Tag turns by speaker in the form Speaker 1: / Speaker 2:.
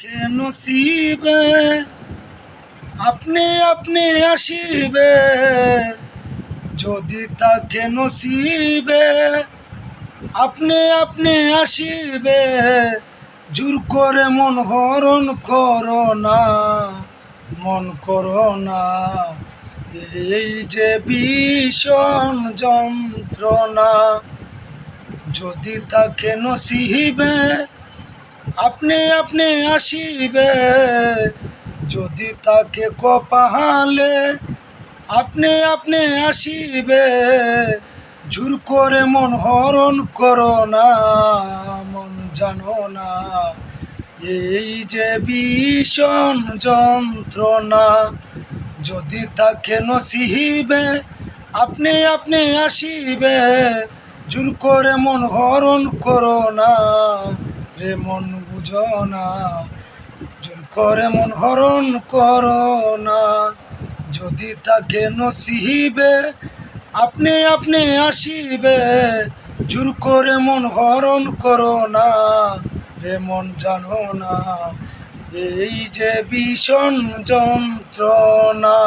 Speaker 1: থাকে নসিবে আপনি আপনি আসিবে, যদি থাকে নসিবে আপনি আপনি আসিবে, জোর করে মন হরণ করো না, মন করো না। এই যে ভীষণ যন্ত্রণা, যদি থাকে নসিবে আপনি আপনি আসিবে, যদি থাকে কপালে আপনি আপনি আসিবে, জোর করে মন হরণ করো না, মন জানো না। এই যে ভীষণ যন্ত্রণা, যদি থাকে নসিবে আপনি আপনি আসিবে, জোর করে মন হরণ করো না রে মন বুঝো না, জোর করে মন হরণ করো না। যদি থাকে নসিবে আপনি আপনি আসিবে, জোর করে মন হরণ করো না রে মন জানো না। এই যে ভীষণ যন্ত্রণা।